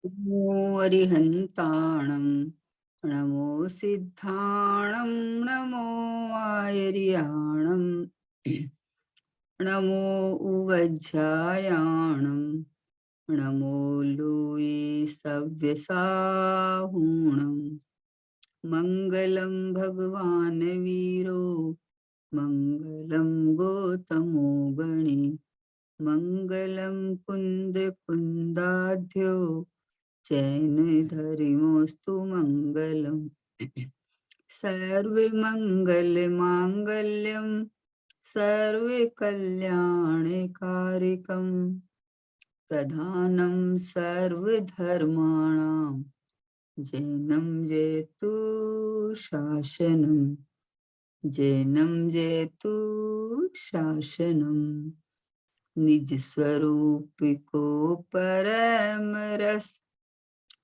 नमो अरिहन्ताणं नमो सिद्धाणं नमो आयर्याणं नमो उवज्झायाणं नमो लूये सव्यसाहूणं मङ्गलं भगवान् वीरो मङ्गलं गौतमो गणे मङ्गलं कुन्द कुन्दाढ्यो जैन धर्मोस्तु मङ्गलम् सर्वे मंगल मांगल्यम सर्वे कल्याणकारिकम प्रधानम सर्वधर्माणां जैनम जेतु शासनम जैनम जेतु शासनम निज स्वरूप को परम रस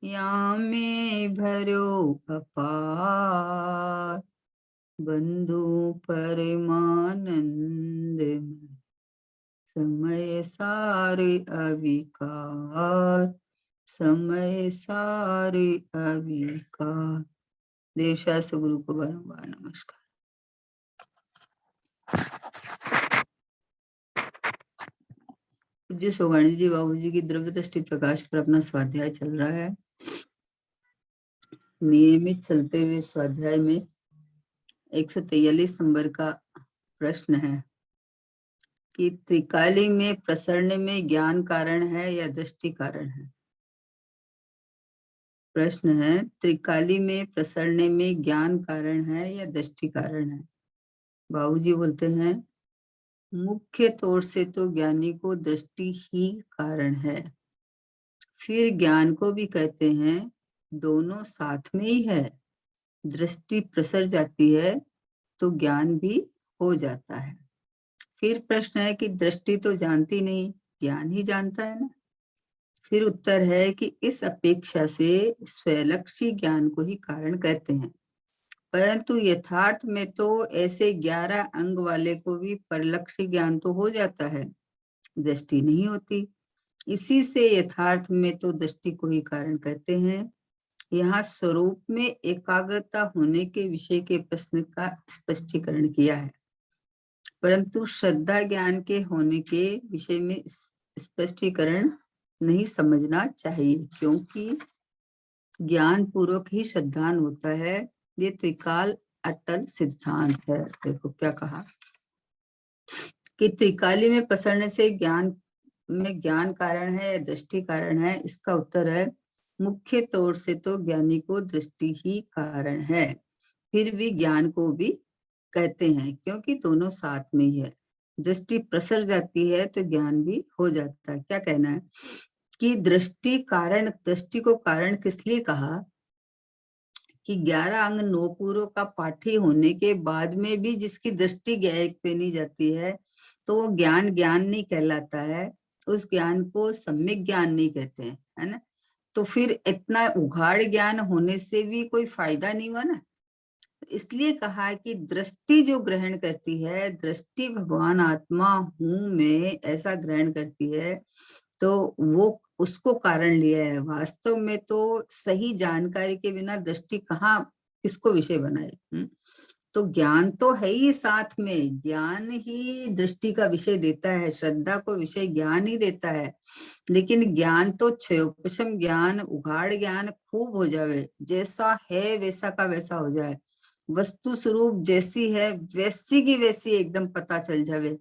यामे भरो अपार बंधु परमानंद समय सारे अविकार समय सारे अविकार। देवशास्त्र गुरु को बारंबार नमस्कार। पूज्य सोगाणी जी बाबू जी की द्रव्य दृष्टि प्रकाश पर अपना स्वाध्याय चल रहा है। नियमित चलते हुए स्वाध्याय में 143 नंबर का प्रश्न है कि त्रिकाली में प्रसरण में ज्ञान कारण है या दृष्टि कारण है। प्रश्न है त्रिकाली में प्रसरण में ज्ञान कारण है या दृष्टि कारण है। बाबूजी बोलते हैं मुख्य तौर से तो ज्ञानी को दृष्टि ही कारण है, फिर ज्ञान को भी कहते हैं, दोनों साथ में ही है। दृष्टि प्रसर जाती है तो ज्ञान भी हो जाता है। फिर प्रश्न है कि दृष्टि तो जानती नहीं, ज्ञान ही जानता है ना। फिर उत्तर है कि इस अपेक्षा से स्वलक्षी ज्ञान को ही कारण कहते हैं, परंतु यथार्थ में तो ऐसे 11 अंग वाले को भी परलक्षी ज्ञान तो हो जाता है, दृष्टि नहीं होती। इसी से यथार्थ में तो दृष्टि को ही कारण कहते हैं। यहाँ स्वरूप में एकाग्रता होने के विषय के प्रश्न का स्पष्टीकरण किया है, परंतु श्रद्धा ज्ञान के होने के विषय में स्पष्टीकरण नहीं समझना चाहिए, क्योंकि ज्ञान पूर्वक ही श्रद्धान होता है। ये त्रिकाल अटल सिद्धांत है। देखो क्या कहा कि त्रिकाली में पसरने से ज्ञान में ज्ञान कारण है या दृष्टि कारण है। इसका उत्तर है मुख्य तौर से तो ज्ञानी को दृष्टि ही कारण है, फिर भी ज्ञान को भी कहते हैं, क्योंकि दोनों साथ में ही है। दृष्टि प्रसर जाती है तो ज्ञान भी हो जाता है। क्या कहना है कि दृष्टि कारण, दृष्टि को कारण किस लिए कहा कि 11 अंग 9 पूर्व का पाठी होने के बाद में भी जिसकी दृष्टि ज्ञायक पे नहीं जाती है तो वो ज्ञान ज्ञान नहीं कहलाता है, उस ज्ञान को सम्यक ज्ञान नहीं कहते हैं, है ना। तो फिर इतना उघाड़ ज्ञान होने से भी कोई फायदा नहीं हुआ ना। इसलिए कहा कि दृष्टि जो ग्रहण करती है, दृष्टि भगवान आत्मा हूं मैं ऐसा ग्रहण करती है, तो वो उसको कारण लिया है। वास्तव में तो सही जानकारी के बिना दृष्टि कहाँ किसको विषय बनाए। तो ज्ञान तो है ही साथ में, ज्ञान ही दृष्टि का विषय देता है, श्रद्धा को विषय ज्ञान ही देता है। लेकिन ज्ञान तो क्षयोपशम ज्ञान, उघाड़ ज्ञान खूब हो जावे, जैसा है वैसा का वैसा हो जाए, वस्तु स्वरूप जैसी है वैसी की वैसी एकदम पता चल जावे।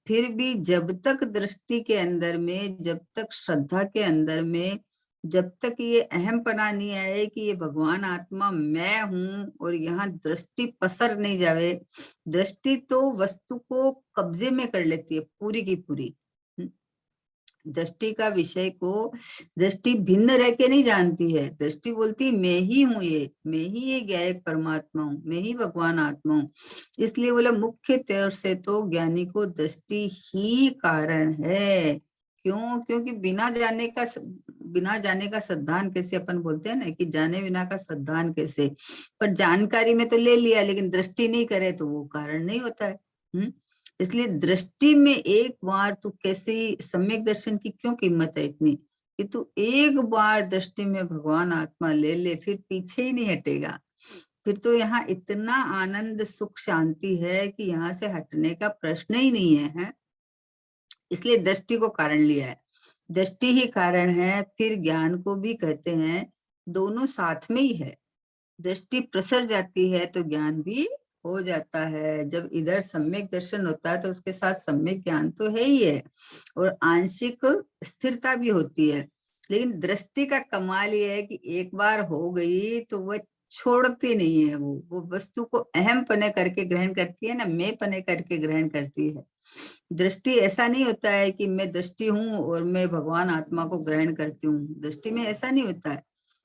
फिर भी जब तक दृष्टि के अंदर में, जब तक श्रद्धा के अंदर में, जब तक ये अहम पना नहीं आए कि ये भगवान आत्मा मैं हूं और यहाँ दृष्टि पसर नहीं जावे। दृष्टि तो वस्तु को कब्जे में कर लेती है पूरी की पूरी। दृष्टि का विषय को दृष्टि भिन्न रह के नहीं जानती है। दृष्टि बोलती मैं ही हूँ, ये मैं ही ये ज्ञायक परमात्मा हूँ, मैं ही भगवान आत्मा हूँ। इसलिए बोला मुख्य तौर से तो ज्ञानी को दृष्टि ही कारण है। क्यों? क्योंकि बिना जाने का श्रद्धान कैसे, अपन बोलते हैं ना कि जाने बिना का श्रद्धान कैसे, पर जानकारी में तो ले लिया लेकिन दृष्टि नहीं करे तो वो कारण नहीं होता है। इसलिए दृष्टि में एक बार तो कैसे सम्यक दर्शन की क्यों कीमत है इतनी, कि तू एक बार दृष्टि में भगवान आत्मा ले ले, फिर पीछे ही नहीं हटेगा। फिर तो यहाँ इतना आनंद सुख शांति है कि यहाँ से हटने का प्रश्न ही नहीं है। इसलिए दृष्टि को कारण लिया है, दृष्टि ही कारण है, फिर ज्ञान को भी कहते हैं, दोनों साथ में ही है। दृष्टि प्रसर जाती है तो ज्ञान भी हो जाता है। जब इधर सम्यक दर्शन होता है तो उसके साथ सम्यक ज्ञान तो है ही है, और आंशिक स्थिरता भी होती है। लेकिन दृष्टि का कमाल ये है कि एक बार हो गई तो वह छोड़ती नहीं है। वो वस्तु को अहम पने करके ग्रहण करती है ना, मैं पने करके ग्रहण करती है। दृष्टि ऐसा नहीं होता है कि मैं दृष्टि हूँ और मैं भगवान आत्मा को ग्रहण करती हूँ, दृष्टि में ऐसा नहीं होता है।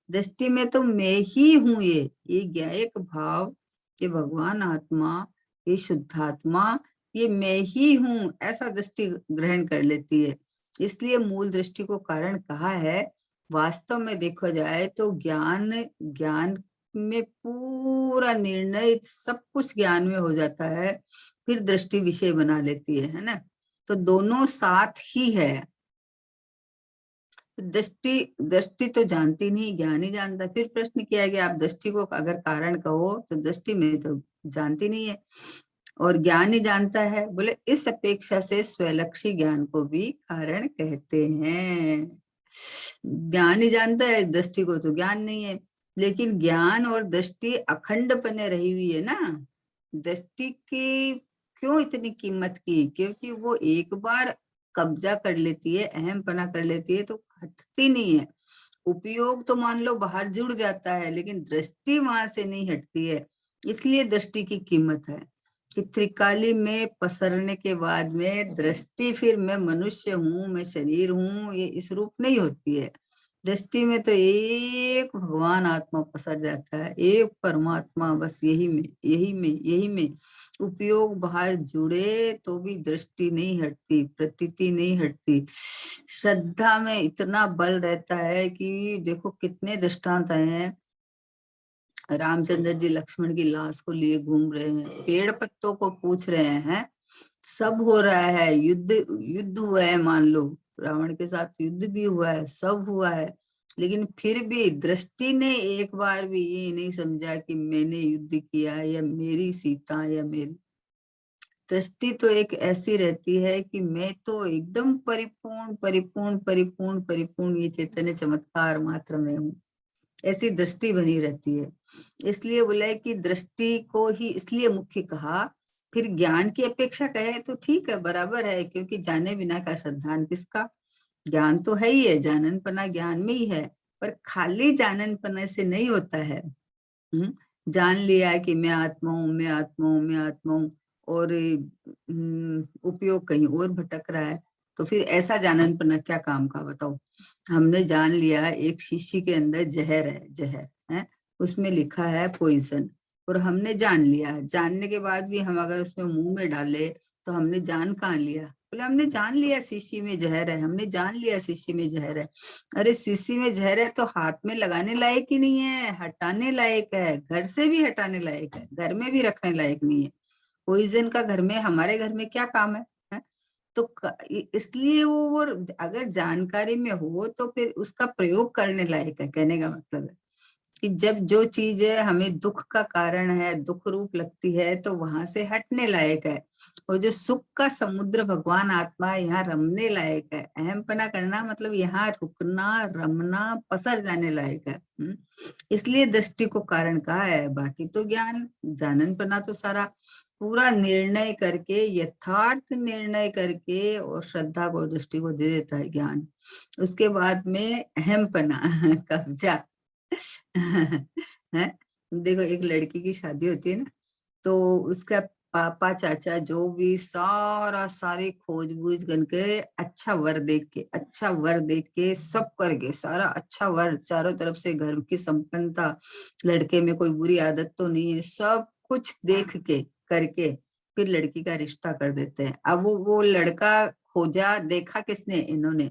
दृष्टि में तो मैं ही हूँ, ये ज्ञायक भाव, ये भगवान आत्मा, ये शुद्धात्मा, ये मैं ही हूँ, ऐसा दृष्टि ग्रहण कर लेती है। इसलिए मूल दृष्टि को कारण कहा है। वास्तव में देखा जाए तो ज्ञान ज्ञान में पूरा निर्णय सब कुछ ज्ञान में हो जाता है, फिर दृष्टि विषय बना लेती है ना। तो दोनों साथ ही है। दृष्टि दृष्टि तो जानती नहीं, ज्ञान ही जानता। फिर प्रश्न किया गया, आप दृष्टि को अगर कारण कहो तो दृष्टि में तो जानती नहीं है और ज्ञान ही जानता है। बोले इस अपेक्षा से स्वलक्षी ज्ञान को भी कारण कहते हैं। ज्ञान ही जानता है, दृष्टि को तो ज्ञान नहीं है। लेकिन ज्ञान और दृष्टि अखंड पने रही हुई है ना। दृष्टि की क्यों इतनी कीमत की? क्योंकि वो एक बार कब्जा कर लेती है, अहम पना कर लेती है तो हटती नहीं है। उपयोग तो मान लो बाहर जुड़ जाता है, लेकिन दृष्टि वहां से नहीं हटती है। इसलिए दृष्टि की कीमत है कि त्रिकाली में पसरने के बाद में दृष्टि, फिर मैं मनुष्य हूँ, मैं शरीर हूँ, ये इस रूप नहीं होती है। दृष्टि में तो एक भगवान आत्मा पसर जाता है, एक परमात्मा, बस यही में यही में यही में। उपयोग बाहर जुड़े तो भी दृष्टि नहीं हटती, प्रतीति नहीं हटती। श्रद्धा में इतना बल रहता है कि देखो कितने दृष्टांत आए हैं। रामचंद्र जी लक्ष्मण की लाश को लिए घूम रहे हैं, पेड़ पत्तों को पूछ रहे हैं, सब हो रहा है, युद्ध युद्ध हुआ है, मान लो रावण के साथ युद्ध भी हुआ है, सब हुआ है, लेकिन फिर भी दृष्टि ने एक बार भी ये नहीं समझा कि मैंने युद्ध किया या मेरी सीता या मेरी। दृष्टि तो एक ऐसी रहती है कि मैं तो एकदम परिपूर्ण परिपूर्ण परिपूर्ण परिपूर्ण ये चैतन्य चमत्कार मात्र में हूँ, ऐसी दृष्टि बनी रहती है। इसलिए बोला है कि दृष्टि को ही इसलिए मुख्य कहा। फिर ज्ञान की अपेक्षा कहे तो ठीक है, बराबर है, क्योंकि जाने बिना का श्रद्धान किसका। ज्ञान तो है ही है, जाननपना ज्ञान में ही है, पर खाली जाननपना से नहीं होता है। जान लिया कि मैं आत्मा हूँ, मैं आत्मा हूँ, मैं आत्मा हूँ, और उपयोग कहीं और भटक रहा है, तो फिर ऐसा जाननपना क्या काम का, बताओ। हमने जान लिया एक शीशी के अंदर जहर है, जहर है, उसमें लिखा है पॉइजन, और हमने जान लिया। जानने के बाद भी हम अगर उसमें मुंह में डाले तो हमने जान कहाँ लिया? बोले हमने जान लिया शीशी में जहर है, हमने जान लिया शीशी में जहर है। अरे शीशी में जहर है तो हाथ में लगाने लायक ही नहीं है, हटाने लायक है, घर से भी हटाने लायक है, घर में भी रखने लायक नहीं है। पॉइजन का घर में, हमारे घर में क्या काम है? तो इसलिए वो अगर जानकारी में हो तो फिर उसका प्रयोग करने लायक है। कहने का मतलब है कि जब जो चीज है हमें दुख का कारण है, दुख रूप लगती है, तो वहां से हटने लायक है। और जो सुख का समुद्र भगवान आत्मा है, यहाँ रमने लायक है। अहमपना करना मतलब यहाँ रुकना, रमना, पसर जाने लायक है। इसलिए दृष्टि को कारण कहा है। बाकी तो ज्ञान जाननपना तो सारा पूरा निर्णय करके, यथार्थ निर्णय करके, और श्रद्धा को, दृष्टि को दे देता है ज्ञान। उसके बाद में अहमपना कब्जा है। देखो एक लड़की की शादी होती है ना, तो उसका पापा चाचा जो भी सारा सारी खोजबूझ करके, अच्छा वर देख के, अच्छा वर देख के सब करके, सारा अच्छा वर, चारों तरफ से घर की संपन्नता, लड़के में कोई बुरी आदत तो नहीं है, सब कुछ देख के करके फिर लड़की का रिश्ता कर देते हैं। अब वो लड़का खोजा, देखा किसने? इन्होंने,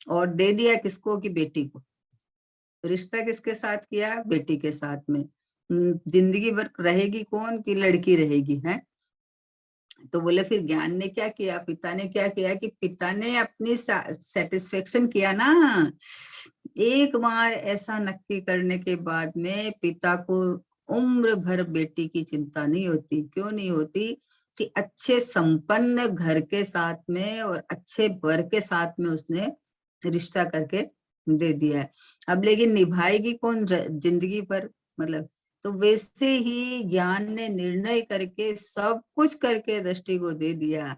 और दे दिया किसको? की बेटी को। रिश्ता किसके साथ किया? बेटी के साथ में। जिंदगी भर रहेगी कौन? की लड़की रहेगी है। तो बोले फिर ज्ञान ने क्या किया, पिता ने क्या किया कि पिता ने अपनी सेटिस्फेक्शन किया ना। एक बार ऐसा नक्की करने के बाद में पिता को उम्र भर बेटी की चिंता नहीं होती। क्यों नहीं होती? कि अच्छे संपन्न घर के साथ में और अच्छे वर के साथ में उसने रिश्ता करके दे दिया है। अब लेकिन निभाएगी कौन जिंदगी पर, मतलब। तो वैसे ही ज्ञान ने निर्णय करके सब कुछ करके दृष्टि को दे दिया।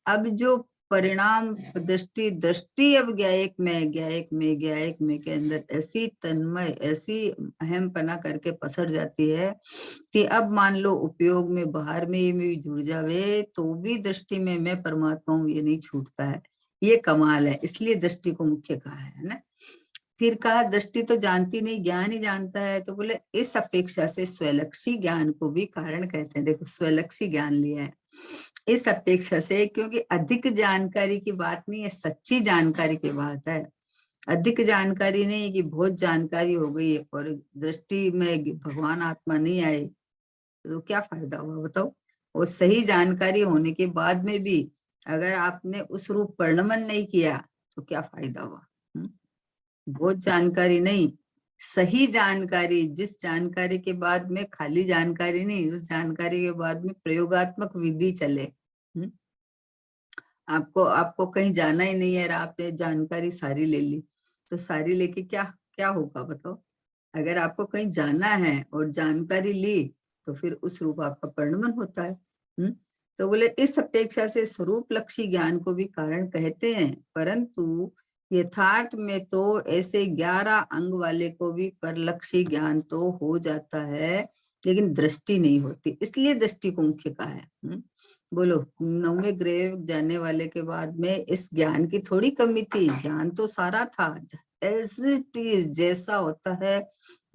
अब जो परिणाम दृष्टि दृष्टि अब ज्ञायक में ज्ञायक में ज्ञायक में के अंदर ऐसी तन्मय ऐसी अहमपना करके पसर जाती है कि अब मान लो उपयोग में बाहर में ये भी जुड़ जावे तो भी दृष्टि में मैं परमात्मा हूँ ये नहीं छूटता है। ये कमाल है, इसलिए दृष्टि को मुख्य कहा है ना। फिर कहा दृष्टि तो जानती नहीं, ज्ञान ही जानता है। तो बोले इस अपेक्षा से स्वलक्षी ज्ञान को भी कारण कहते हैं। देखो स्वलक्षी ज्ञान लिया है इस अपेक्षा से, क्योंकि अधिक जानकारी की बात नहीं है, सच्ची जानकारी की बात है। अधिक जानकारी नहीं कि बहुत जानकारी हो गई और दृष्टि में भगवान आत्मा नहीं आए तो क्या फायदा हुआ बताओ। और सही जानकारी होने के बाद में भी अगर आपने उस रूप परिणमन नहीं किया तो क्या फायदा हुआ। बहुत जानकारी नहीं, सही जानकारी, जिस जानकारी के बाद में खाली जानकारी नहीं, उस जानकारी के बाद में प्रयोगात्मक विधि चले। आपको आपको कहीं जाना ही नहीं है और आपने जानकारी सारी ले ली तो सारी लेके क्या क्या होगा बताओ। अगर आपको कहीं जाना है और जानकारी ली तो फिर उस रूप आपका परिणमन होता है। तो बोले इस अपेक्षा से स्वरूप लक्षी ज्ञान को भी कारण कहते हैं, परंतु यथार्थ में तो ऐसे 11 अंग वाले को भी परलक्षी ज्ञान तो हो जाता है लेकिन दृष्टि नहीं होती, इसलिए दृष्टि को मुख्य कहा है। बोलो 9वें ग्रह जाने वाले के बाद में इस ज्ञान की थोड़ी कमी थी, ज्ञान तो सारा था, जैसा होता है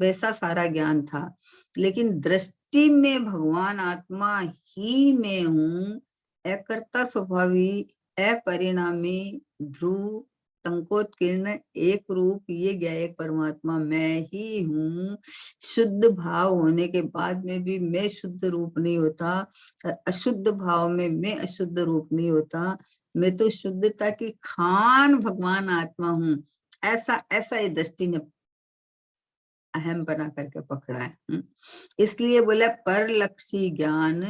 वैसा सारा ज्ञान था। लेकिन दृष्टि में भगवान आत्मा ही में हूँ, अकर्ता स्वभावी अपरिणामी ध्रुव संकोचकीर्ण एक रूप ये ज्ञायक परमात्मा मैं ही हूँ। शुद्ध भाव होने के बाद में भी मैं शुद्ध रूप नहीं होता, अशुद्ध भाव में मैं अशुद्ध रूप नहीं होता। मैं तो शुद्धता की खान भगवान आत्मा हूँ। ऐसा ऐसा ये दृष्टि ने अहम बना करके पकड़ा है। इसलिए बोला परलक्षी ज्ञान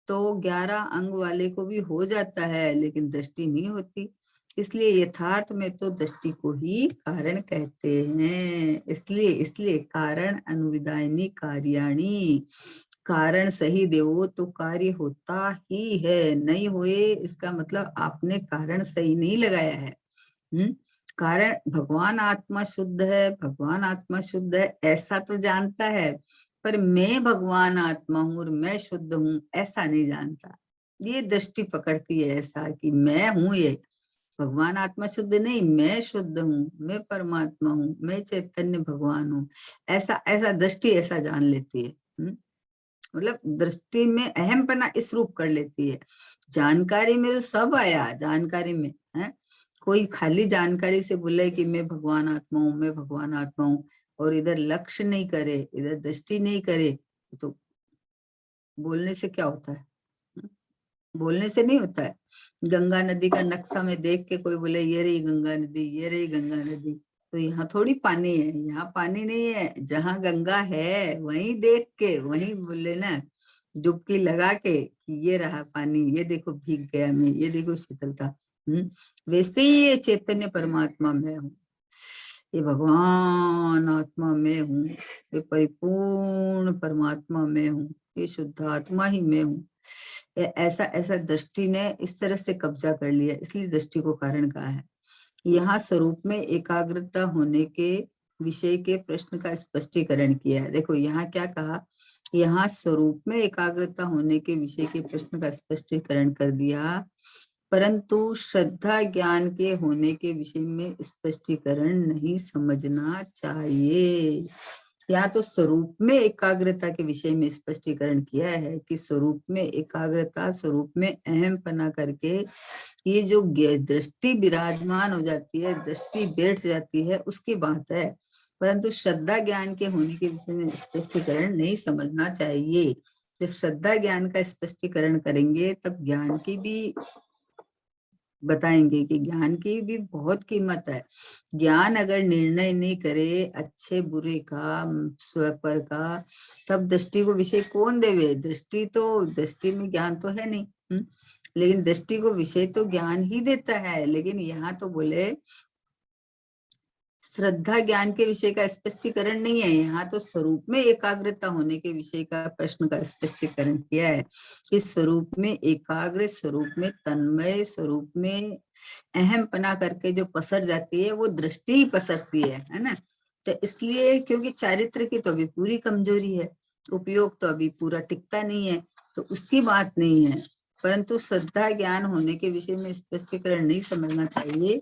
तो 11 अंग वाले को भी हो जाता है लेकिन दृष्टि नहीं होती, इसलिए यथार्थ में तो दृष्टि को ही कारण कहते हैं। इसलिए इसलिए कारण अनुविदायनी कार्याणी, कारण सही देवो तो कार्य होता ही है, नहीं हुए इसका मतलब आपने कारण सही नहीं लगाया है। कारण भगवान आत्मा शुद्ध है, भगवान आत्मा शुद्ध है ऐसा तो जानता है, पर मैं भगवान आत्मा हूँ और मैं शुद्ध हूँ ऐसा नहीं जानता। ये दृष्टि पकड़ती है ऐसा कि मैं हूँ, ये भगवान आत्मा शुद्ध नहीं, मैं शुद्ध हूँ, मैं परमात्मा हूँ, मैं चैतन्य भगवान हूँ, ऐसा ऐसा दृष्टि ऐसा जान लेती है। मतलब दृष्टि में अहमपना इस रूप कर लेती है। जानकारी में तो सब आया, जानकारी में है, कोई खाली जानकारी से बोले कि मैं भगवान आत्मा हूँ, मैं भगवान आत्मा हूँ, और इधर लक्ष्य नहीं करे, इधर दृष्टि नहीं करे तो बोलने से क्या होता है? बोलने से नहीं होता है। गंगा नदी का नक्शा में देख के कोई बोले ये रही गंगा नदी, ये रही गंगा नदी, तो यहाँ थोड़ी पानी है, यहाँ पानी नहीं है, जहाँ गंगा है वहीं देख के वहीं बोले ना, डुबकी लगा के कि ये रहा पानी, ये देखो भीग गया मैं, ये देखो शीतलता। वैसे ही ये चैतन्य परमात्मा में हूँ, ये भगवान आत्मा में हूँ, ये परिपूर्ण परमात्मा में हूँ, ये शुद्ध आत्मा ही में हूँ। ऐसा ऐसा दृष्टि ने इस तरह से कब्जा कर लिया, इसलिए दृष्टि को कारण कहा है। यहाँ स्वरूप में एकाग्रता होने के विषय के प्रश्न का स्पष्टीकरण किया है। देखो यहाँ क्या कहा, यहाँ स्वरूप में एकाग्रता होने के विषय के प्रश्न का स्पष्टीकरण कर दिया, परंतु श्रद्धा ज्ञान के होने के विषय में स्पष्टीकरण नहीं समझना चाहिए। यहाँ तो स्वरूप में एकाग्रता के विषय में स्पष्टीकरण किया है कि स्वरूप में एकाग्रता, स्वरूप में अहमपना करके ये जो दृष्टि विराजमान हो जाती है, दृष्टि बैठ जाती है, उसकी बात है, परंतु श्रद्धा ज्ञान के होने के विषय में स्पष्टीकरण नहीं समझना चाहिए। जब श्रद्धा ज्ञान का स्पष्टीकरण करेंगे तब ज्ञान की भी बताएंगे कि ज्ञान की भी बहुत कीमत है। ज्ञान अगर निर्णय नहीं करे अच्छे बुरे का, स्वपर का, तब दृष्टि को विषय कौन देवे? दृष्टि तो, दृष्टि में ज्ञान तो है नहीं। लेकिन दृष्टि को विषय तो ज्ञान ही देता है। लेकिन यहाँ तो बोले श्रद्धा ज्ञान के विषय का स्पष्टीकरण नहीं है, यहाँ तो स्वरूप में एकाग्रता होने के विषय का प्रश्न का स्पष्टीकरण किया है कि स्वरूप में एकाग्र, स्वरूप में तन्मय, स्वरूप में अहम पना करके जो पसर जाती है वो दृष्टि ही पसरती है ना। तो इसलिए क्योंकि चारित्र की तो अभी पूरी कमजोरी है, उपयोग तो अभी पूरा टिकता नहीं है, तो उसकी बात नहीं है। परंतु श्रद्धा ज्ञान होने के विषय में स्पष्टीकरण नहीं समझना चाहिए,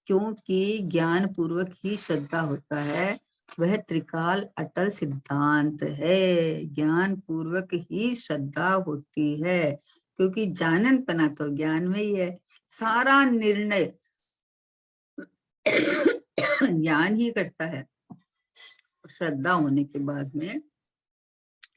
क्योंकि ज्ञान पूर्वक ही श्रद्धा होता है, वह त्रिकाल अटल सिद्धांत है। ज्ञान पूर्वक ही श्रद्धा होती है, क्योंकि जाननपना तो ज्ञान में ही है। सारा निर्णय ज्ञान ही करता है। श्रद्धा होने के बाद में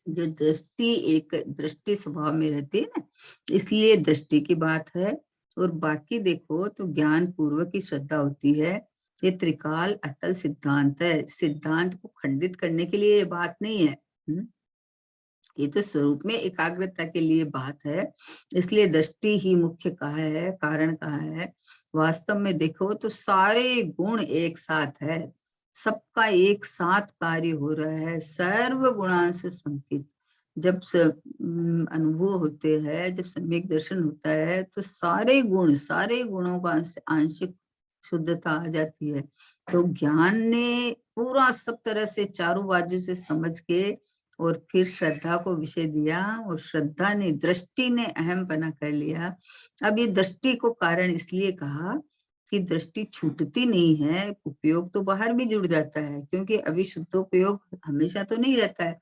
जो दृष्टि, एक दृष्टि स्वभाव में रहती है ना, इसलिए दृष्टि की बात है। और बाकी देखो तो ज्ञान पूर्वक की श्रद्धा होती है। ये त्रिकाल अटल सिद्धांत है। सिद्धांत को खंडित करने के लिए ये बात नहीं है। ये तो स्वरूप में एकाग्रता के लिए बात है। इसलिए दृष्टि ही मुख्य कहा है, कारण कहा है। वास्तव में देखो तो सारे गुण एक साथ है, सबका एक साथ कार्य हो रहा है, सर्व गुणांश संकित। जब अनुभव होते हैं, जब सम्यक दर्शन होता है तो सारे गुण, सारे गुणों का आंशिक शुद्धता आ जाती है। तो ज्ञान ने पूरा सब तरह से चारों बाजू से समझ के और फिर श्रद्धा को विषय दिया, और श्रद्धा ने, दृष्टि ने अहम बना कर लिया। अब ये दृष्टि को कारण इसलिए कहा कि दृष्टि छूटती नहीं है, उपयोग तो बाहर भी जुड़ जाता है, क्योंकि अभी शुद्धोपयोग हमेशा तो नहीं रहता है,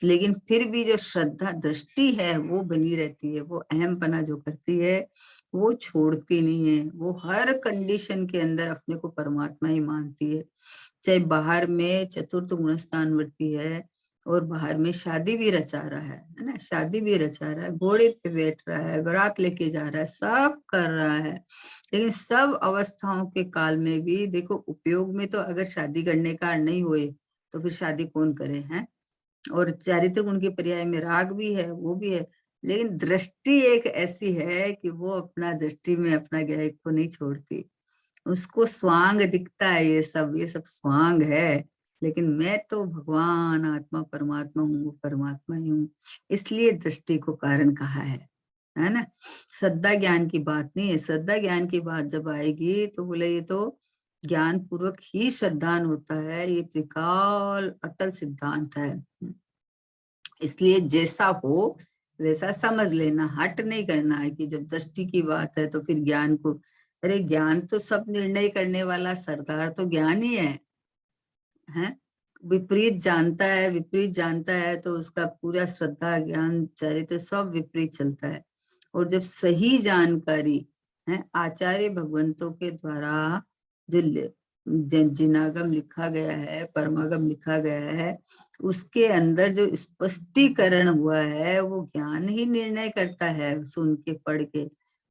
लेकिन फिर भी जो श्रद्धा दृष्टि है वो बनी रहती है। वो अहम पना जो करती है वो छोड़ती नहीं है, वो हर कंडीशन के अंदर अपने को परमात्मा ही मानती है। चाहे बाहर में चतुर्थ गुणस्थान वृत्ति है, और बाहर में शादी भी रचा रहा है ना, शादी भी रचा रहा है, घोड़े पे बैठ रहा है, बारात लेके जा रहा है, सब कर रहा है। लेकिन सब अवस्थाओं के काल में भी देखो, उपयोग में तो अगर शादी करने का नहीं हुए तो फिर शादी कौन करे हैं। और चारित्र गुण के पर्याय में राग भी है, वो भी है। लेकिन दृष्टि एक ऐसी है कि वो अपना दृष्टि में अपना गायक को नहीं छोड़ती। उसको स्वांग दिखता है, ये सब स्वांग है, लेकिन मैं तो भगवान आत्मा परमात्मा हूँ, वो परमात्मा ही हूँ। इसलिए दृष्टि को कारण कहा है ना। श्रद्धा ज्ञान की बात नहीं है। श्रद्धा ज्ञान की बात जब आएगी तो बोले ये तो ज्ञान पूर्वक ही श्रद्धान होता है, ये त्रिकाल अटल सिद्धांत है। इसलिए जैसा हो वैसा समझ लेना, हट नहीं करना है कि जब दृष्टि की बात है तो फिर ज्ञान को, अरे ज्ञान तो सब निर्णय करने वाला सरदार तो ज्ञान ही है। विपरीत जानता है, विपरीत जानता है तो उसका पूरा श्रद्धा ज्ञान चरित्र सब विपरीत चलता है। और जब सही जानकारी है आचार्य भगवंतों के द्वारा जो जिनागम लिखा गया है, परमागम लिखा गया है, उसके अंदर जो स्पष्टीकरण हुआ है वो ज्ञान ही निर्णय करता है, सुन के पढ़ के।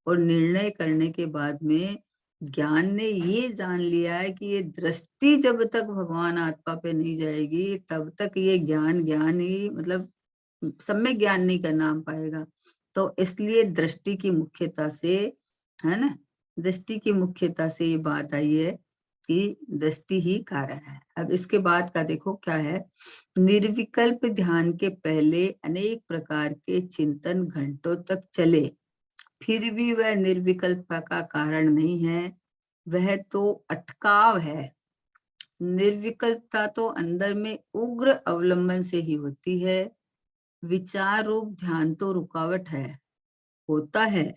और निर्णय करने के बाद में ज्ञान ने ये जान लिया है कि ये दृष्टि जब तक भगवान आत्मा पे नहीं जाएगी तब तक ये ज्ञान ज्ञान ही, मतलब सम्यक ज्ञान नहीं का नाम पाएगा। तो इसलिए दृष्टि की मुख्यता से, है ना, दृष्टि की मुख्यता से ये बात आई है कि दृष्टि ही कारण है। अब इसके बाद का देखो क्या है। निर्विकल्प ध्यान के पहले अनेक प्रकार के चिंतन घंटों तक चले, फिर भी वह निर्विकल्पता का कारण नहीं है, वह तो अटकाव है। निर्विकल्पता तो अंदर में उग्र अवलंबन से ही होती है। विचार रूप ध्यान तो रुकावट है, होता है,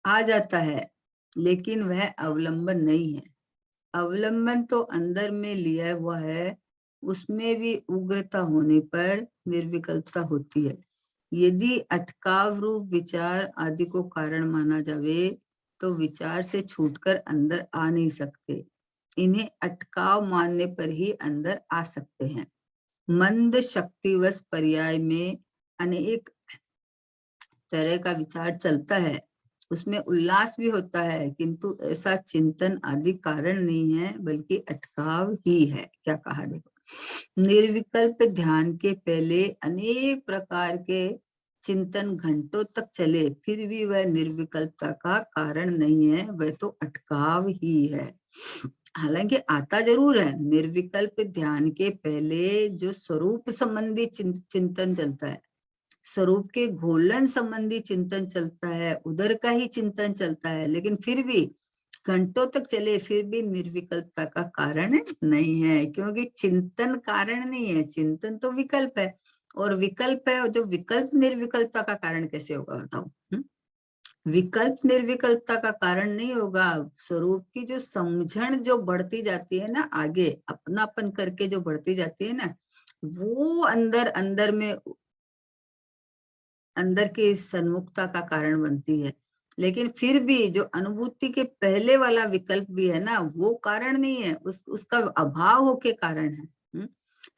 आ जाता है, लेकिन वह अवलंबन नहीं है। अवलंबन तो अंदर में लिया हुआ है, उसमें भी उग्रता होने पर निर्विकल्पता होती है। यदि अटकाव रूप विचार आदि को कारण माना जावे तो विचार से छूटकर अंदर आ नहीं सकते, इन्हें अटकाव मानने पर ही अंदर आ सकते हैं। मंद शक्तिवश पर्याय में अनेक तरह का विचार चलता है, उसमें उल्लास भी होता है, किंतु ऐसा चिंतन आदि कारण नहीं है, बल्कि अटकाव ही है। क्या कहा देखो, निर्विकल्प ध्यान के पहले अनेक प्रकार के चिंतन घंटों तक चले, फिर भी वह निर्विकल्पता का कारण नहीं है, वह तो अटकाव ही है। हालांकि आता जरूर है, निर्विकल्प ध्यान के पहले जो स्वरूप संबंधी चिंतन चलता है, स्वरूप के घोलन संबंधी चिंतन चलता है, उधर का ही चिंतन चलता है, लेकिन फिर भी घंटों तक चले, फिर भी निर्विकल्पता का कारण नहीं है, क्योंकि चिंतन कारण नहीं है, चिंतन तो विकल्प है, और विकल्प है, और जो विकल्प निर्विकल्पता का कारण कैसे होगा बताओ? विकल्प निर्विकल्पता का कारण नहीं होगा। स्वरूप की जो समझण जो बढ़ती जाती है ना, आगे अपनापन करके जो बढ़ती जाती है ना, वो अंदर अंदर में अंदर की सन्मुखता का कारण बनती है। लेकिन फिर भी जो अनुभूति के पहले वाला विकल्प भी है ना, वो कारण नहीं है, उसका अभाव होके कारण है।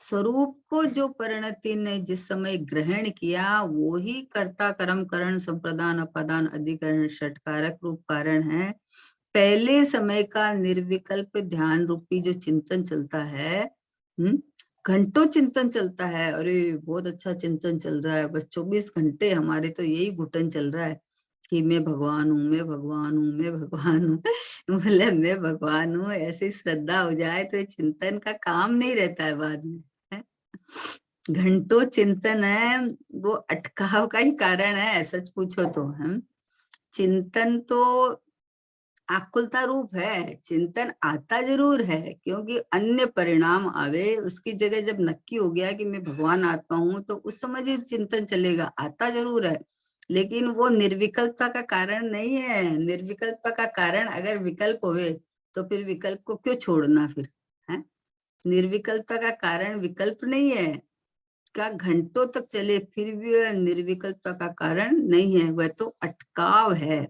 स्वरूप को जो परिणति ने जिस समय ग्रहण किया, वो ही कर्ता कर्म करण संप्रदान अपादान अधिकरण षटकारक रूप कारण है। पहले समय का निर्विकल्प ध्यान रूपी जो चिंतन चलता है, घंटों चिंतन चलता है, अरे बहुत अच्छा चिंतन चल रहा है, बस 24 घंटे हमारे तो यही घुटन चल रहा है कि मैं भगवान हूँ, मैं भगवान हूँ, मैं भगवान हूँ। मतलब मैं भगवान हूँ, ऐसी श्रद्धा हो जाए तो ये चिंतन का काम नहीं रहता है बाद में, है? घंटों चिंतन है, वो अटकाव का ही कारण है, सच पूछो तो। हम चिंतन तो आकुलता रूप है, चिंतन आता जरूर है, क्योंकि अन्य परिणाम आवे, उसकी जगह जब नक्की हो गया कि मैं भगवान आत्मा हूं, तो उस समय ही चिंतन चलेगा, आता जरूर है, लेकिन वो निर्विकल्पता का कारण नहीं है। निर्विकल्पता का कारण अगर विकल्प होवे, तो फिर विकल्प को क्यों छोड़ना फिर, है? निर्विकल्पता का कारण विकल्प नहीं है, का घंटों तक चले फिर भी वह निर्विकल्पता का कारण नहीं है, वह तो अटकाव है।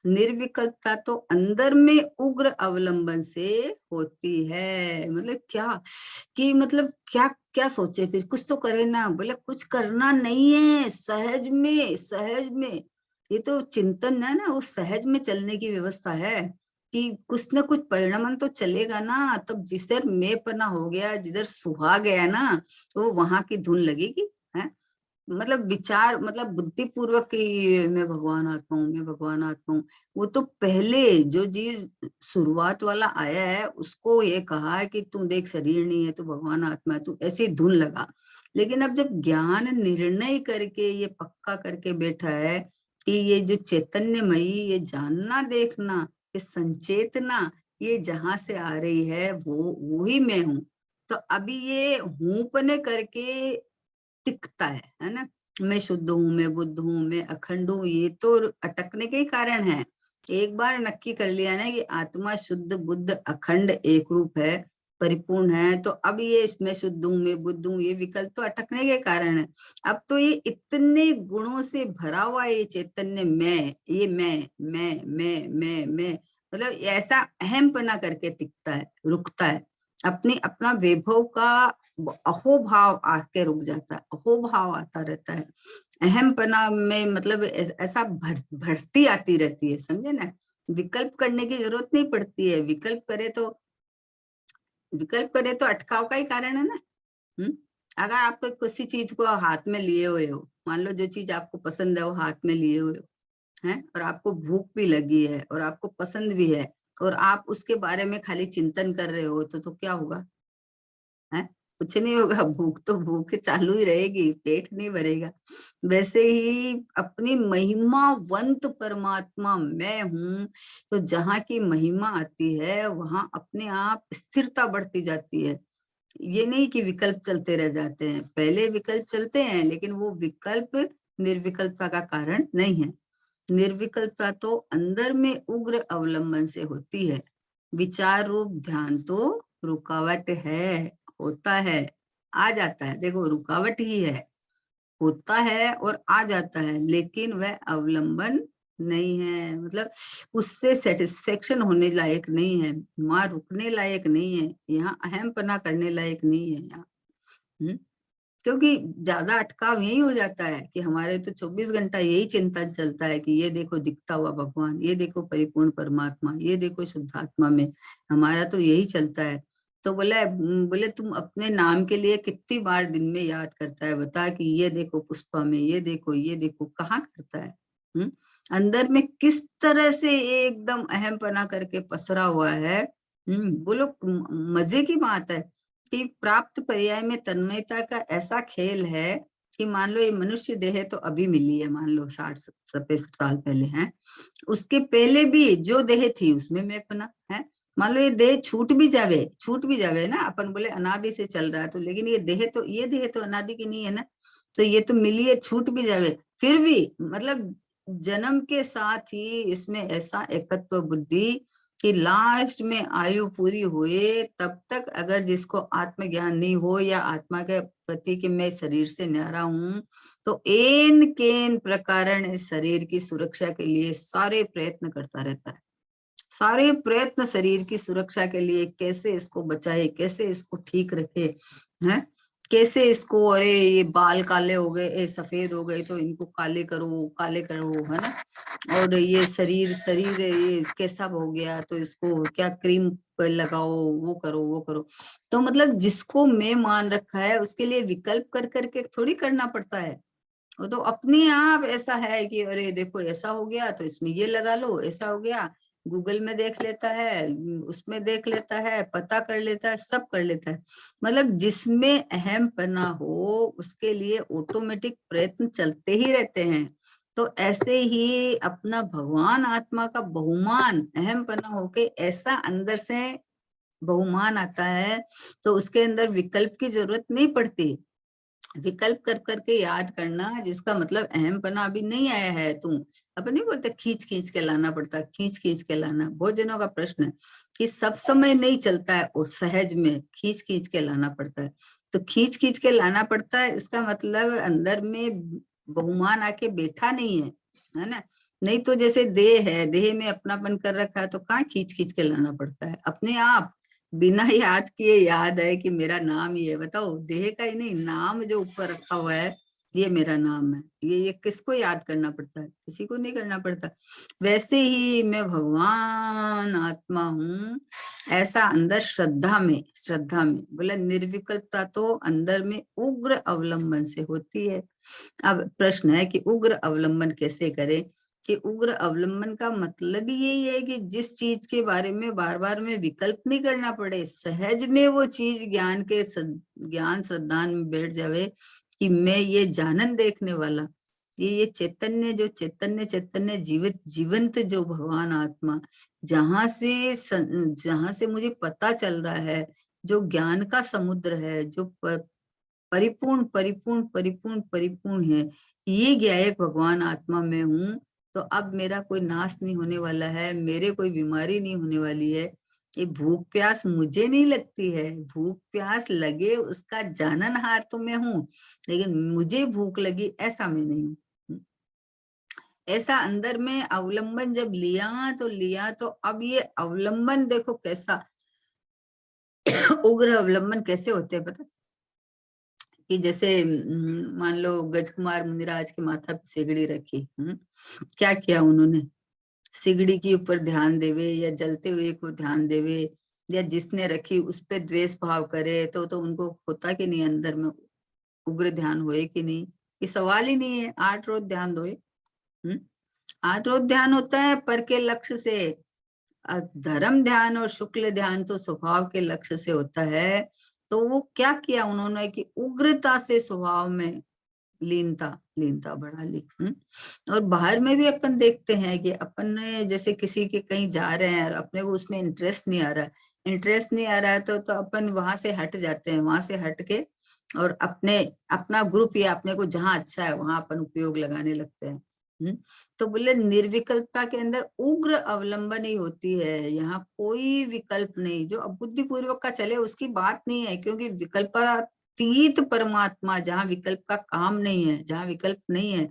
निर्विकल्पता तो अंदर में उग्र अवलंबन से होती है। मतलब क्या, कि मतलब क्या क्या सोचे, फिर कुछ तो करे ना, बोले कुछ करना नहीं है, सहज में, सहज में। ये तो चिंतन है ना, वो सहज में चलने की व्यवस्था है, कि कुछ ना कुछ परिणाम तो चलेगा ना। तब जिधर मैं पना हो गया, जिधर सुहा गया ना, तो वहां की धुन लगेगी, है? मतलब विचार, मतलब बुद्धि पूर्वक की मैं भगवान आत्मा हूँ, मैं भगवान आत्मा हूँ, वो तो पहले जो जीव शुरुआत वाला आया है, उसको ये कहा है कि तू देख शरीर नहीं है, तू भगवान आत्मा है, तू ऐसे धुन लगा। लेकिन अब जब ज्ञान निर्णय करके ये पक्का करके बैठा है कि ये जो चैतन्यमयी, ये जानना देखना, ये संचेतना, ये जहां से आ रही है, वो ही मैं हूँ, तो अभी ये हूं पने करके टिकता है ना। मैं शुद्ध हूँ, मैं बुद्ध हूँ, मैं अखंड हूँ, ये तो अटकने के ही कारण है। एक बार नक्की कर लिया ना कि आत्मा शुद्ध बुद्ध अखंड एक रूप है, परिपूर्ण है, तो अब ये मैं शुद्ध हूँ, मैं बुद्ध हूँ, ये विकल्प तो अटकने के कारण है। अब तो ये इतने गुणों से भरा हुआ ये चैतन्य, मैं, ये मैं, मतलब ऐसा अहमपना करके टिकता है, रुकता है, अपनी अपना वैभव का अहोभाव आके रुक जाता है, अहोभाव आता रहता है, अहमपना में, मतलब ऐसा भरती आती रहती है, समझे ना। विकल्प करने की जरूरत नहीं पड़ती है, विकल्प करे तो अटकाव का ही कारण है ना। अगर आप किसी चीज को हाथ में लिए हुए हो, मान लो जो चीज आपको पसंद है वो हाथ में लिए हुए हो, है, और आपको भूख भी लगी है और आपको पसंद भी है, और आप उसके बारे में खाली चिंतन कर रहे हो, तो क्या होगा, है? कुछ नहीं होगा, भूख तो भूख चालू ही रहेगी, पेट नहीं भरेगा। वैसे ही अपनी महिमावंत परमात्मा मैं हूँ, तो जहाँ की महिमा आती है, वहां अपने आप स्थिरता बढ़ती जाती है। ये नहीं कि विकल्प चलते रह जाते हैं, पहले विकल्प चलते हैं, लेकिन वो विकल्प निर्विकल्पता का कारण नहीं है। निर्विकल्पता तो अंदर में उग्र अवलंबन से होती है। विचार रूप ध्यान तो रुकावट है, होता है, आ जाता है, देखो रुकावट ही है, होता है और आ जाता है, लेकिन वह अवलंबन नहीं है, मतलब उससे सेटिस्फेक्शन होने लायक नहीं है, वहां रुकने लायक नहीं है, यहाँ अहम पना करने लायक नहीं है यहाँ। क्योंकि ज्यादा अटकाव यही हो जाता है कि हमारे तो 24 घंटा यही चिंतन चलता है कि ये देखो दिखता हुआ भगवान, ये देखो परिपूर्ण परमात्मा, ये देखो शुद्धात्मा में, हमारा तो यही चलता है। तो बोले तुम अपने नाम के लिए कितनी बार दिन में याद करता है, बता कि ये देखो पुष्पा में, ये देखो कहाँ करता है। हम्म अंदर में किस तरह से ये एकदम अहमपना करके पसरा हुआ है। बोलो मजे की बात है कि प्राप्त पर्याय में तन्मयता का ऐसा खेल है कि मान लो ये मनुष्य देह है तो अभी मिली है, मान लो 60-70 साल पहले है, उसके पहले भी जो देह थी उसमें मैं अपना है। मान लो ये देह छूट भी जावे ना, अपन बोले अनादि से चल रहा है तो, लेकिन ये देह तो अनादि की नहीं है ना, तो ये तो मिली है, छूट भी जावे, फिर भी मतलब जन्म के साथ ही इसमें ऐसा एकत्व बुद्धि कि लास्ट में आयु पूरी हुए तब तक अगर जिसको आत्मज्ञान नहीं हो या आत्मा के प्रति कि मैं शरीर से न्यारा हूं, तो एन केन प्रकारण इस शरीर की सुरक्षा के लिए सारे प्रयत्न करता रहता है। सारे प्रयत्न शरीर की सुरक्षा के लिए, कैसे इसको बचाए, कैसे इसको ठीक रखे, हैं कैसे इसको, अरे ये बाल काले हो गए, सफेद हो गए तो इनको काले करो, है ना। और ये शरीर शरीर ये कैसा हो गया तो इसको क्या क्रीम लगाओ, वो करो। तो मतलब जिसको मैं मान रखा है उसके लिए विकल्प कर करके थोड़ी करना पड़ता है। वो तो अपने आप ऐसा है कि अरे देखो ऐसा हो गया तो इसमें ये लगा लो, ऐसा हो गया, गूगल में देख लेता है, उसमें देख लेता है, पता कर लेता है, सब कर लेता है। मतलब जिसमें अहम पना हो उसके लिए ऑटोमेटिक प्रयत्न चलते ही रहते हैं। तो ऐसे ही अपना भगवान आत्मा का बहुमान अहम पना होके ऐसा अंदर से बहुमान आता है, तो उसके अंदर विकल्प की जरूरत नहीं पड़ती। विकल्प कर करके याद करना जिसका मतलब अहमपना अभी नहीं आया है, तुम अपन नहीं बोलते खींच खींच के लाना पड़ता, खींच खींच के लाना। बहुत जनों का प्रश्न है कि सब समय नहीं चलता है और सहज में खींच खींच के लाना पड़ता है। तो खींच खींच के लाना पड़ता है इसका मतलब अंदर में बहुमान आके बैठा नहीं है ना। नहीं तो जैसे देह है, देह में अपनापन कर रखा है तो कहाँ खींच खींच के लाना पड़ता है, अपने आप बिना याद किए याद है कि मेरा नाम ही है। बताओ देह का ही नहीं, नाम जो ऊपर रखा हुआ है ये मेरा नाम है, ये किसको याद करना पड़ता है, किसी को नहीं करना पड़ता। वैसे ही मैं भगवान आत्मा हूँ ऐसा अंदर श्रद्धा में बोला निर्विकल्पता तो अंदर में उग्र अवलंबन से होती है। अब प्रश्न है कि उग्र अवलंबन कैसे करें। कि उग्र अवलंबन का मतलब ही यही है कि जिस चीज के बारे में बार बार में विकल्प नहीं करना पड़े, सहज में वो चीज ज्ञान श्रद्धान में बैठ जावे कि मैं ये जानन देखने वाला, ये चैतन्य जो चैतन्य जीवंत जो भगवान आत्मा, जहां से मुझे पता चल रहा है, जो ज्ञान का समुद्र है, जो परिपूर्ण परिपूर्ण परिपूर्ण परिपूर्ण है, ये ज्ञायक भगवान आत्मा में हूँ। तो अब मेरा कोई नाश नहीं होने वाला है, मेरे कोई बीमारी नहीं होने वाली है। ये भूख प्यास मुझे नहीं लगती है, भूख प्यास लगे उसका जाननहार तो मैं हूँ, लेकिन मुझे भूख लगी ऐसा मैं नहीं हूँ। ऐसा अंदर में अवलंबन जब लिया तो अब ये अवलंबन देखो कैसा उग्र अवलंबन कैसे होते हैं पता। कि जैसे मान लो गजकुमार मुनिराज के माथा पे सिगड़ी रखी, क्या किया उन्होंने, सिगड़ी के ऊपर ध्यान देवे या जलते हुए को ध्यान देवे, या जिसने रखी उस पे द्वेष भाव करे तो उनको होता कि नहीं अंदर में उग्र ध्यान होए कि नहीं, ये सवाल ही नहीं है। 8 रोज ध्यान दोए, 8 रोज ध्यान होता है पर के लक्ष्य से। धर्म ध्यान और शुक्ल ध्यान तो स्वभाव के लक्ष्य से होता है। तो वो क्या किया उन्होंने कि उग्रता से स्वभाव में लीनता लीनता बढ़ा ली। और बाहर में भी अपन देखते हैं कि अपन ने जैसे किसी के कहीं जा रहे हैं और अपने को उसमें इंटरेस्ट नहीं आ रहा है तो अपन वहां से हट जाते हैं, वहां से हट के और अपना ग्रुप या अपने को जहां अच्छा है वहां अपन उपयोग लगाने लगते हैं। तो बोले निर्विकल्पता के अंदर उग्र अवलंबन ही होती है, यहाँ कोई विकल्प नहीं। जो अबुद्धि पूर्वक का चले उसकी बात नहीं है, क्योंकि विकल्पातीत परमात्मा जहाँ विकल्प का काम नहीं है, जहाँ विकल्प नहीं है,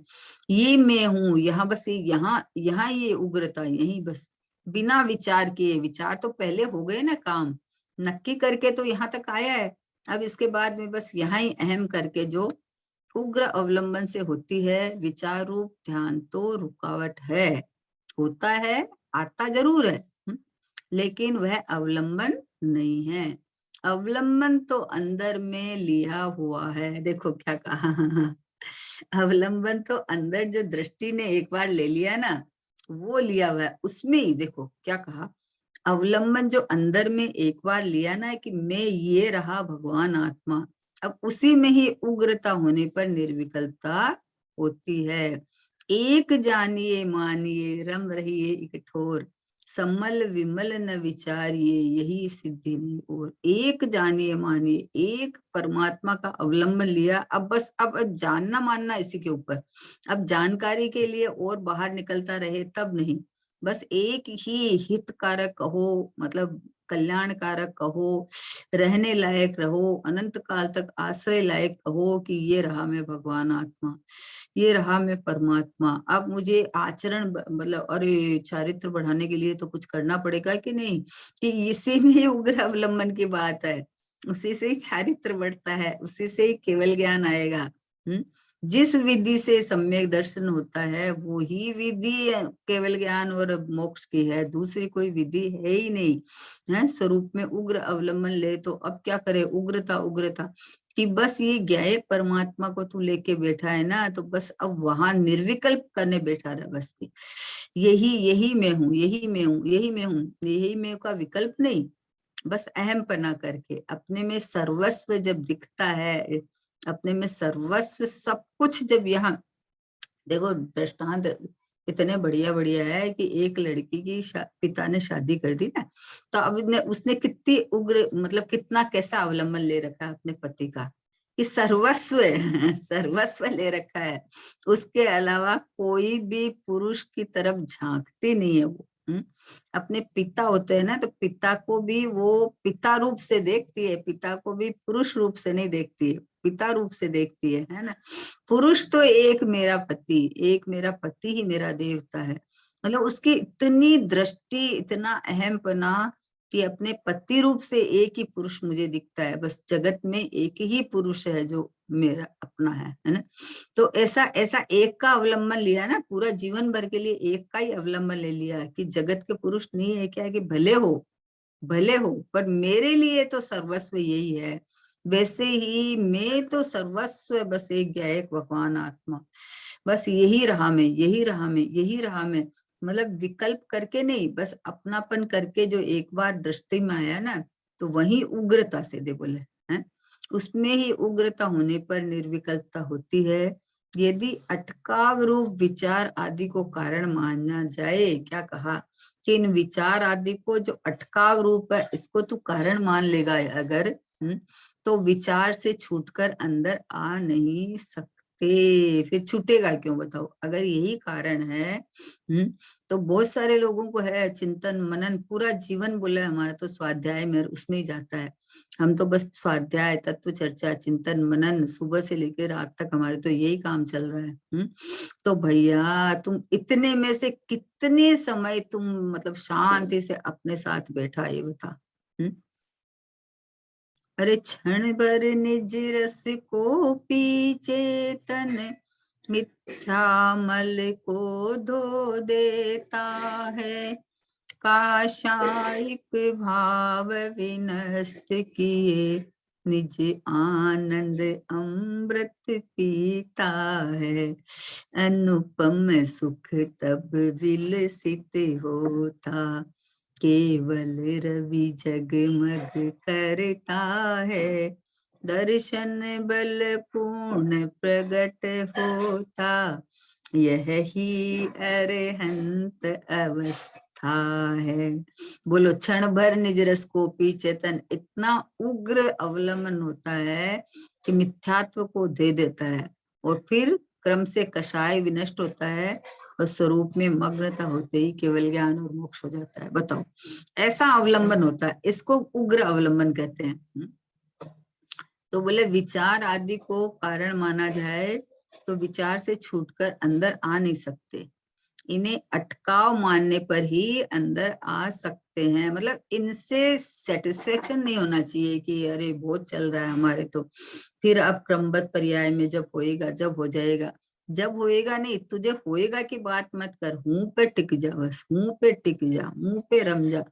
ये मैं हूँ यहाँ, बस यहाँ यहाँ ये उग्रता यही बस बिना विचार किए, विचार तो पहले हो गए ना, काम नक्की करके तो यहाँ तक आया है। अब इसके बाद में बस यहाँ ही अहम करके जो उग्र अवलंबन से होती है विचार रूप ध्यान तो रुकावट है, होता है, आता जरूर है, लेकिन वह अवलंबन नहीं है। अवलंबन तो अंदर में लिया हुआ है। देखो क्या कहा अवलंबन तो अंदर जो दृष्टि ने एक बार ले लिया ना, वो लिया हुआ है। उसमें ही देखो क्या कहा, अवलंबन जो अंदर में एक बार लिया ना कि मैं ये रहा भगवान आत्मा, अब उसी में ही उग्रता होने पर निर्विकल्पता होती है। एक जानिए मानिए रम रहिए एक ठोर, समल विमल न विचारिए यही सिद्धि नहीं और। एक जानिए मानिए, एक परमात्मा का अवलंबन लिया, अब बस अब जानना मानना इसी के ऊपर। अब जानकारी के लिए और बाहर निकलता रहे तब नहीं, बस एक ही हितकारक कहो, मतलब कल्याणकारक कहो, रहने लायक रहो, अनंत काल तक आश्रय लायक कहो कि ये रहा मैं भगवान आत्मा, ये रहा मैं परमात्मा। अब मुझे आचरण मतलब अरे चारित्र बढ़ाने के लिए तो कुछ करना पड़ेगा कि नहीं, कि इसी में उग्र अवलंबन की बात है, उसी से ही चारित्र बढ़ता है, उसी से ही केवल ज्ञान आएगा। जिस विधि से सम्यक दर्शन होता है वो ही विधि केवल ज्ञान और मोक्ष की है, दूसरी कोई विधि है ही नहीं है। स्वरूप में उग्र अवलंबन ले तो अब क्या करे, उग्रता उग्रता कि बस ये ज्ञायक परमात्मा को तू लेके बैठा है ना, तो बस अब वहां निर्विकल्प करने बैठा रहा बस की यही यही मैं हूँ, यही मैं हूँ, यही मैं हूँ, यही मैं का विकल्प नहीं, बस अहम पना करके अपने में सर्वस्व जब दिखता है, अपने में सर्वस्व सब कुछ जब यहाँ देखो दृष्टांत इतने बढ़िया बढ़िया है कि एक लड़की की पिता ने शादी कर दी ना, तो अब उसने कितनी उग्र मतलब कितना कैसा अवलंबन ले रखा है अपने पति का कि सर्वस्व सर्वस्व ले रखा है, उसके अलावा कोई भी पुरुष की तरफ झांकती नहीं है वो। अपने पिता होते हैं ना, तो पिता को भी वो पिता रूप से देखती है, पिता को भी पुरुष रूप से नहीं देखती है, पिता रूप से देखती है ना। पुरुष तो एक मेरा पति, एक मेरा पति ही मेरा देवता है, मतलब उसकी इतनी दृष्टि, इतना अहमपना कि अपने पति रूप से एक ही पुरुष मुझे दिखता है, बस जगत में एक ही पुरुष है जो मेरा अपना है ना। तो ऐसा ऐसा एक का अवलंबन लिया ना, पूरा जीवन भर के लिए एक का ही अवलंबन ले लिया कि जगत के पुरुष नहीं है, क्या है कि भले हो पर मेरे लिए तो सर्वस्व यही है। वैसे ही मैं तो सर्वस्व बस एक ज्ञायक भगवान आत्मा, बस यही रहा मैं, यही रहा मैं, यही रहा मैं, मतलब विकल्प करके नहीं, बस अपनापन करके जो एक बार दृष्टि में आया ना, तो वही उग्रता से दे बोले हैं, उसमें ही उग्रता होने पर निर्विकल्पता होती है। यदि अटकाव रूप विचार आदि को कारण माना जाए, क्या कहा कि इन विचार आदि को जो अटकाव रूप है इसको तू कारण मान लेगा अगर, तो विचार से छूटकर अंदर आ नहीं सकते। फिर छूटेगा क्यों बताओ, अगर यही कारण है। तो बहुत सारे लोगों को है चिंतन मनन, पूरा जीवन बोला हमारा तो स्वाध्याय में उसमें ही जाता है, हम तो बस स्वाध्याय तत्व चर्चा चिंतन मनन सुबह से लेकर रात तक हमारे तो यही काम चल रहा है। तो भैया तुम इतने में से कितने समय तुम मतलब शांति से अपने साथ बैठा, ये बता। अरे क्षण भर निज रस को पी चेतन मिथ्या मल को धो देता है, काशायिक भाव विनष्ट किए निज आनंद अमृत पीता है, अनुपम सुख तब विलसित होता, केवल रवि जगमग करता है, दर्शन बल पूर्ण प्रगट होता, यह ही अरहंत अवस्था है। बोलो क्षण भर निज रस को पी चेतन, इतना उग्र अवलंबन होता है कि मिथ्यात्व को दे देता है और फिर क्रम से कषाय विनष्ट होता है और स्वरूप में मग्नता होते ही केवल ज्ञान और मोक्ष हो जाता है। बताओ ऐसा अवलंबन होता है, इसको उग्र अवलंबन कहते हैं। तो बोले विचार आदि को कारण माना जाए तो विचार से छूटकर अंदर आ नहीं सकते, इन्हें अटकाव मानने पर ही अंदर आ सकते हैं। मतलब इनसे सेटिस्फेक्शन नहीं होना चाहिए कि अरे बहुत चल रहा है हमारे, तो फिर अब क्रमबद्ध पर्याय में जब होएगा, जब हो जाएगा, जब होएगा नहीं, तुझे होएगा की बात मत कर, हूं पे टिक जा, बस हूं पे टिक जा, हूं पे रम जा।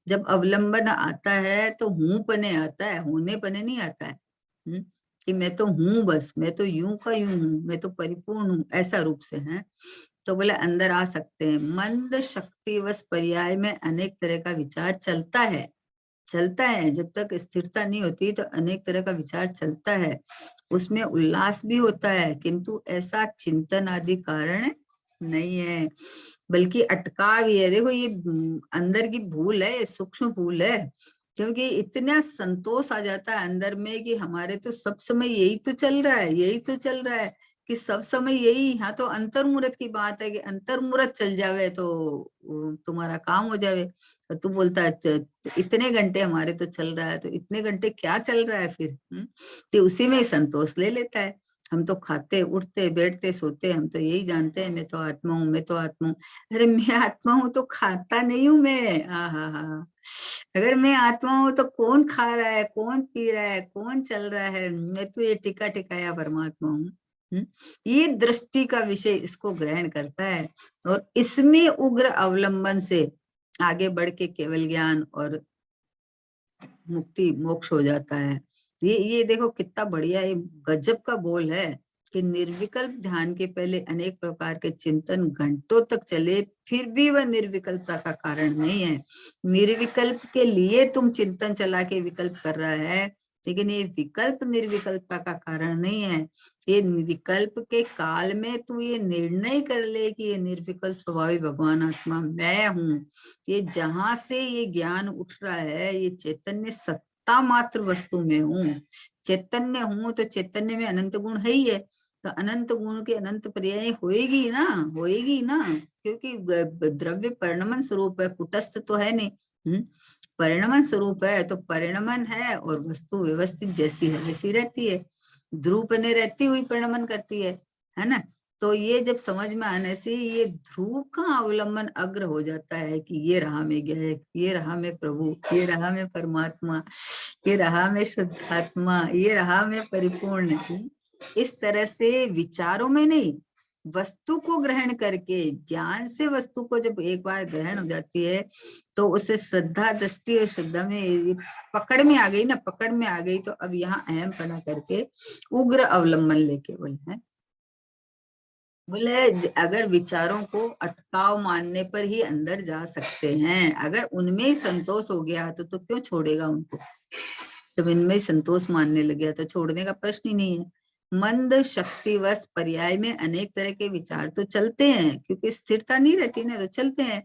जब अवलंबन आता है तो हूं पने आता है, होने पने नहीं आता है। कि मैं तो हूं, बस मैं तो यूं का यूं हूं, मैं तो परिपूर्ण हूं, ऐसा रूप से है। तो बोले अंदर आ सकते हैं। मंद शक्तिवश पर्याय में अनेक तरह का विचार चलता है, चलता है, जब तक स्थिरता नहीं होती तो अनेक तरह का विचार चलता है, उसमें उल्लास भी होता है, किंतु ऐसा चिंतन आदि कारण नहीं है, बल्कि अटकाव ही है। देखो ये अंदर की भूल है, सूक्ष्म भूल है, क्योंकि इतना संतोष आ जाता है अंदर में कि हमारे तो सब समय यही तो चल रहा है, यही तो चल रहा है, कि सब समय यही। यहाँ तो अंतर्मुहूर्त की बात है कि अंतर्मुहूर्त चल जावे तो तुम्हारा काम हो जावे। और तू बोलता है इतने घंटे हमारे तो चल रहा है, तो इतने घंटे क्या चल रहा है फिर? तो उसी में ही संतोष ले लेता है। हम तो खाते उठते बैठते सोते, हम तो यही जानते हैं मैं तो आत्मा हूँ, मैं तो आत्मा हूँ। अरे मैं आत्मा हूँ तो खाता नहीं हूँ मैं। हाँ, अगर मैं आत्मा हूँ तो कौन खा रहा है, कौन पी रहा है, कौन चल रहा है? मैं तो ये टिका टिकाया परमात्मा हूँ। ये दृष्टि का विषय इसको ग्रहण करता है, और इसमें उग्र अवलंबन से आगे बढ़ के केवल ज्ञान और मुक्ति मोक्ष हो जाता है। ये देखो कितना बढ़िया, ये गजब का बोल है कि निर्विकल्प ध्यान के पहले अनेक प्रकार के चिंतन घंटों तक चले, फिर भी वह निर्विकल्पता का कारण नहीं है। निर्विकल्प के लिए तुम चिंतन चला के विकल्प कर रहा है, लेकिन ये विकल्प निर्विकल्पता का कारण नहीं है। ये विकल्प के काल में तू ये निर्णय कर ले कि ये निर्विकल्प स्वभावी भगवान आत्मा मैं हूँ। ये जहां से ये ज्ञान उठ रहा है, ये चैतन्य सत्ता मात्र वस्तु में हूँ, चैतन्य हूँ, तो चैतन्य में अनंत गुण है ही है, तो अनंत गुण के अनंत पर्याय होएगी ना, होएगी ना, क्योंकि द्रव्य परिणमन स्वरूप है, कुटस्थ तो है नहीं। परिणमन स्वरूप है, तो परिणमन है, और वस्तु व्यवस्थित जैसी है वैसी रहती है, ध्रुव बने रहती हुई परिणमन करती है ना। तो ये जब समझ में आने से ये ध्रुव का अवलंबन अग्र हो जाता है कि ये रहा मैं गायक, ये रहा मैं प्रभु, ये रहा मैं परमात्मा, ये रहा मैं शुद्धात्मा, ये रहा मैं परिपूर्ण। इस तरह से विचारों में नहीं, वस्तु को ग्रहण करके, ज्ञान से वस्तु को जब एक बार ग्रहण हो जाती है, तो उसे श्रद्धा दृष्टि और श्रद्धा में पकड़ में आ गई ना, पकड़ में आ गई, तो अब यहाँ अहम पना करके उग्र अवलंबन लेके बोले अगर विचारों को अटकाव मानने पर ही अंदर जा सकते हैं, अगर उनमें ही संतोष हो गया तो क्यों छोड़ेगा उनको? जब इनमें ही संतोष मानने लग गया तो छोड़ने का प्रश्न ही नहीं है। मंद शक्तिवश पर्याय में अनेक तरह के विचार तो चलते हैं, क्योंकि स्थिरता नहीं रहती ना, तो चलते हैं,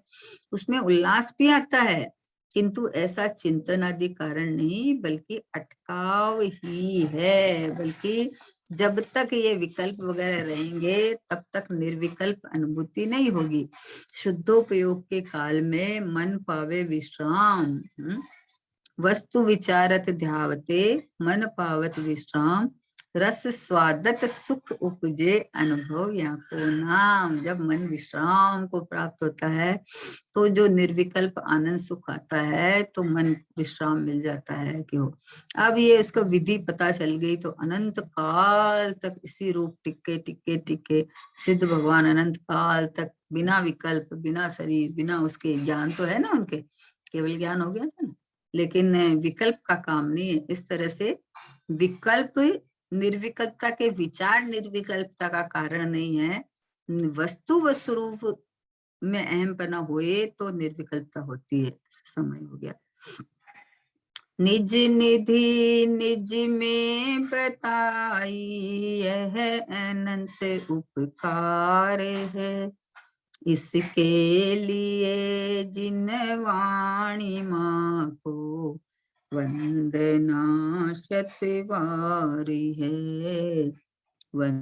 उसमें उल्लास भी आता है, किंतु ऐसा चिंतन आदि कारण नहीं, बल्कि अटकाव ही है। बल्कि जब तक ये विकल्प वगैरह रहेंगे तब तक निर्विकल्प अनुभूति नहीं होगी। शुद्धोपयोग के काल में मन पावे विश्राम, वस्तु विचारत ध्यावते मन पावत विश्राम, रस स्वादत सुख उपजे अनुभव या को नाम। जब मन विश्राम को प्राप्त होता है तो जो निर्विकल्प आनंद सुख आता है, तो मन विश्राम मिल जाता है। क्यों? अब ये इसको विधि पता चल गई तो अनंत काल तक इसी रूप टिके टिके टिके सिद्ध भगवान अनंत काल तक बिना विकल्प, बिना शरीर, बिना उसके, ज्ञान तो है ना उनके, केवल ज्ञान हो गया था ना, लेकिन विकल्प का काम नहीं है। इस तरह से विकल्प, निर्विकल्पता के विचार निर्विकल्पता का कारण नहीं है। वस्तु व स्वरूप में अहमपना हुए तो निर्विकल्पता होती है। समय हो गया। निज निधि निज में बताई, यह अनंत उपकार है, इसके लिए जिन वाणी माँ को वंदना शत बार है।